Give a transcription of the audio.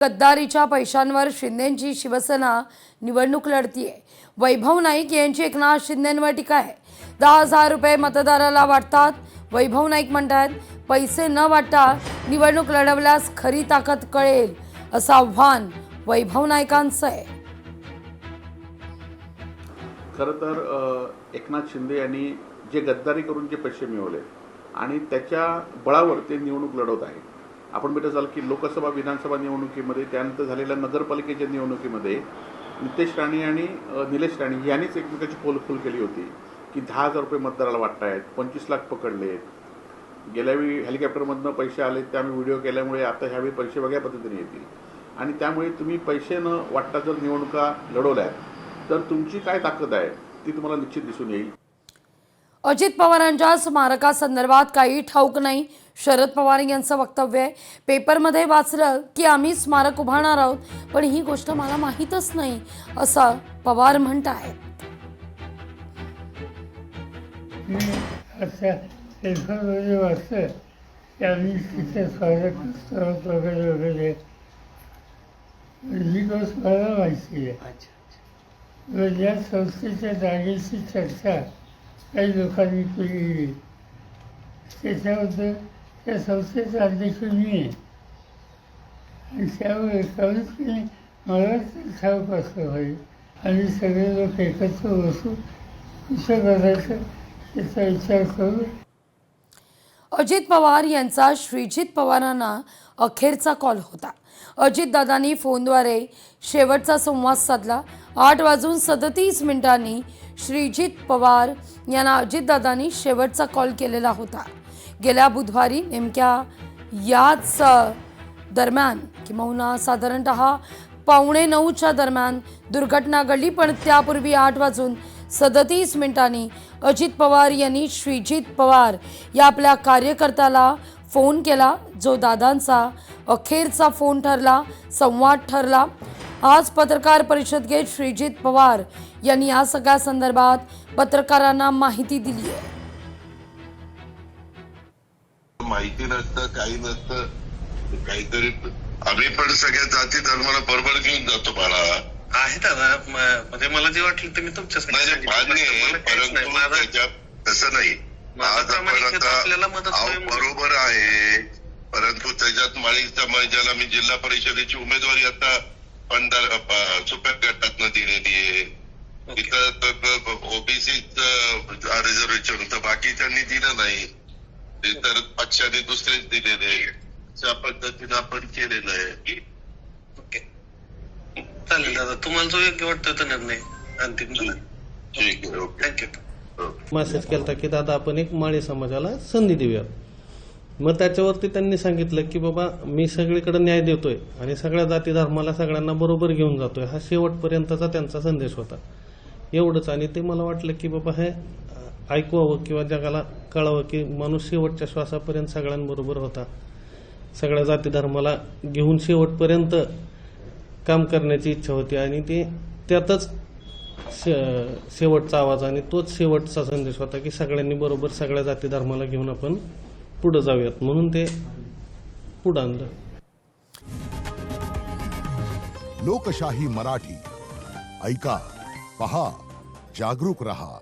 गद्दारीच्या पैशांवर शिंदेंची शिवसेना निवडणूक लढतीये। वैभव नाईक यांची एकनाथ शिंदेंवर टीका आहे। 10,000 रुपये मतदाराला वाटतात। वैभव नाईक म्हणतात, पैसे न वाटता निवडणूक लढवल्यास खरी ताकद कळेल, असं आव्हान वैभव नाईकांचं आहे। खरं तर एकनाथ शिंदे यांनी जे गद्दारी करून जे पैसे मिळवले आणि त्याच्या बळावर ते निवडणूक लढवत आहेत। आपण भेटत असाल की लोकसभा विधानसभा निवडणुकीमध्ये त्यानंतर झालेल्या नगरपालिकेच्या निवडणुकीमध्ये नितेश राणे आणि निलेश राणे यांनीच एकमेकाची पोलखोल केली होती की 10,000 रुपये मतदाराला वाटतायत, 25 लाख पकडलेत। गेल्यावेळी हेलिकॉप्टरमधनं पैसे आले, ते आम्ही व्हिडिओ केल्यामुळे आता ह्यावेळी पैसे वेगळ्या पद्धतीने येतील आणि त्यामुळे तुम्ही पैसे न वाटता जर निवडणुका लढवल्या तर तुमची काय ताकद आहे ती तुम्हाला निश्चित दिसून येईल। अजित पवारांच्या स्मारकासंदर्भात काही ठाऊक नाही, शरद पवार यांचं वक्तव्य आहे। पेपरमध्ये वाचलं की आम्ही स्मारक उभारणार आहोत, पण ही गोष्ट मला माहीतच नाही, असं पवार म्हणतायत। पेपरमध्ये वाचलं की आम्ही तिथे स्मारक वगैरे ही गोष्ट मला माहिती आहे। या संस्थेच्या जागेची चर्चा काही लोकांनी केली, त्याच्याबद्दल त्या संस्थेचा अध्यक्ष मी आहे आणि त्यामुळे कमीतकमी मला ठाऊक असलं पाहिजे आणि सगळे लोक एकत्र बसून कसं करायचं त्याचा विचार करू। अजित पवार यांचा श्रीजित पवारांना अखेरचा कॉल होता। अजितदादांनी फोनद्वारे शेवटचा संवाद साधला। 8:37 श्रीजित पवार यांना अजितदादांनी शेवटचा कॉल केलेला होता। गेल्या बुधवारी नेमक्या याच दरम्यान किंवा साधारणतः 8:45 दरम्यान दुर्घटना घडली, पण त्यापूर्वी 8:37 अजित पवार यांनी श्रीजित पवार या आपल्या कार्यकर्त्याला फोन केला, जो दादांचा अखेरचा फोन ठरला, संवाद ठरला। आज पत्रकार परिषद घेत श्रीजित पवार यांनी या सगळ्या संदर्भात पत्रकारांना माहिती दिली आहे। माहिती नसतं, काही नसतं, काहीतरी आम्ही पण सगळ्या जाती धर्माला बरोबर घेऊन जातो। मला आहे दादा, म्हणजे मला जे वाटलं ते मी तुमच्यासाठी तसं नाही। आज आपण आता बरोबर आहे, परंतु त्याच्यात माळी समाजाला मी जिल्हा परिषदेची उमेदवारी आता 15 सुप्या गटातनं दिलेली आहे। तिथं ओबीसीच रिझर्वेशन होतं, बाकीच्यांनी दिलं नाही, तर पक्षाने दुसरेच दिलेले। त्या पद्धतीने आपण केलेलं आहे। ओके, चालेल दादा, तुम्हाला जो योग्य वाटतो तो निर्णय अंतिम झाला। ठीक आहे, ओके, थँक्यू। मेसेज केला की दादा आपण एक माळी समाजाला संधी देऊया। मग त्याच्यावरती त्यांनी सांगितलं की बाबा मी सगळीकडे न्याय देतोय आणि सगळ्या जाती धर्माला सगळ्यांना बरोबर घेऊन जातोय, हा शेवटपर्यंतचा त्यांचा संदेश होता। एवढंच, आणि ते मला वाटलं की बाबा हे ऐकवावं किंवा जगाला कळावं की माणूस शेवटच्या श्वासापर्यंत सगळ्यांबरोबर होता, सगळ्या जाती धर्माला घेऊन शेवटपर्यंत काम करण्याची इच्छा होती आणि ते त्यातच शेवटचा आवाज आणि तोच शेवटचा संदेश होता की सगळ्यांनी बरोबर सगळ्या जाती धर्माला घेऊन आपण पुढे जाऊयात, म्हणून ते पुढे आणलं। लोकशाही मराठी ऐका, पहा, जागरूक रहा।